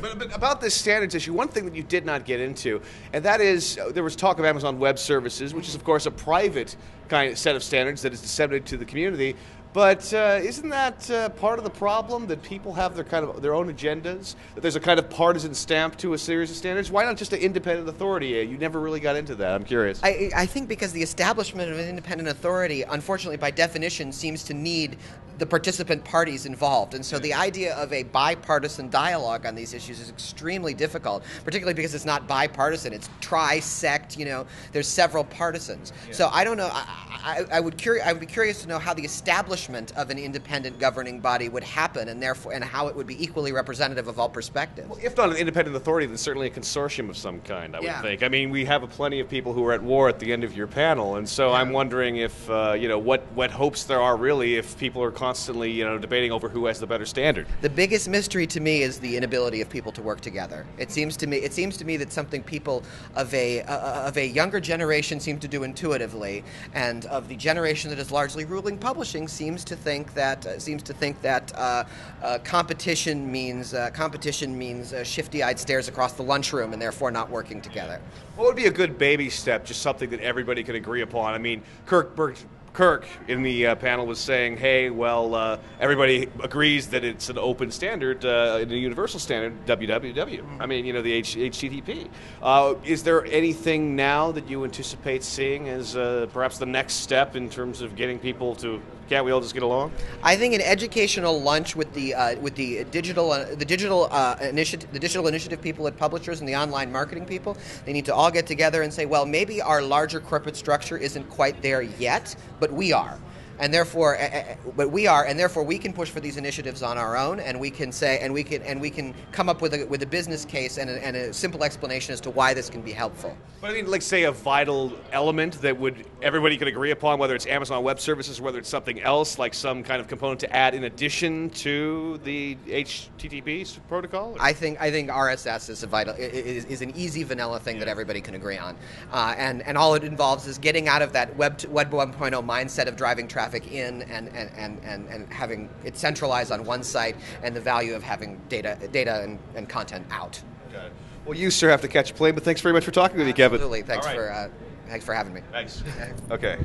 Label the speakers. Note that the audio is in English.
Speaker 1: But about this standards issue, one thing that you did not get into, and that is there was talk of Amazon Web Services, which is, of course, a private kind of set of standards that is disseminated to the community. But isn't that part of the problem, that people have their own agendas, that there's a kind of partisan stamp to a series of standards? Why not just an independent authority? You never really got into that. I'm curious.
Speaker 2: I think because the establishment of an independent authority, unfortunately, by definition, seems to need the participant parties involved. And so the idea of a bipartisan dialogue on these issues is extremely difficult, particularly because it's not bipartisan. It's tri-sect, there's several partisans. Yeah. So I don't know. I would be curious to know how the establishment of an independent governing body would happen, and therefore, and how it would be equally representative of all perspectives.
Speaker 1: Well, if not an independent authority, then certainly a consortium of some kind, I would think. I mean, we have plenty of people who are at war at the end of your panel, and so I'm wondering if, what hopes there are really if people are constantly, debating over who has the better standard.
Speaker 2: The biggest mystery to me is the inability of people to work together. It seems to me that something people of a younger generation seem to do intuitively, and of the generation that is largely ruling publishing seems to think that competition means shifty-eyed stares across the lunchroom, and therefore not working together.
Speaker 1: What would be a good baby step, just something that everybody can agree upon? I mean, Kirk in the panel was saying, hey, well, everybody agrees that it's an open standard, a universal standard, www. I mean, the HTTP. Is there anything now that you anticipate seeing as perhaps the next step in terms of getting people to, can't we all just get along?
Speaker 2: I think an educational lunch with the digital initiative people at publishers and the online marketing people, they need to all get together and say, well, maybe our larger corporate structure isn't quite there yet, but we are. And therefore, we can push for these initiatives on our own, and we can say, and we can come up with a business case and a simple explanation as to why this can be helpful.
Speaker 1: But I mean, like, say, a vital element that everybody could agree upon, whether it's Amazon Web Services, or whether it's something else, like some kind of component to add in addition to the HTTP protocol.
Speaker 2: I think RSS is an easy vanilla thing that everybody can agree on, and all it involves is getting out of that Web 1.0 mindset of driving traffic in and having it centralized on one site, and the value of having data and content out.
Speaker 1: Okay. Well, you, sir, have to catch a plane, but thanks very much for talking with me, Kevin.
Speaker 2: Absolutely. Thanks for having me.
Speaker 1: Thanks. Okay.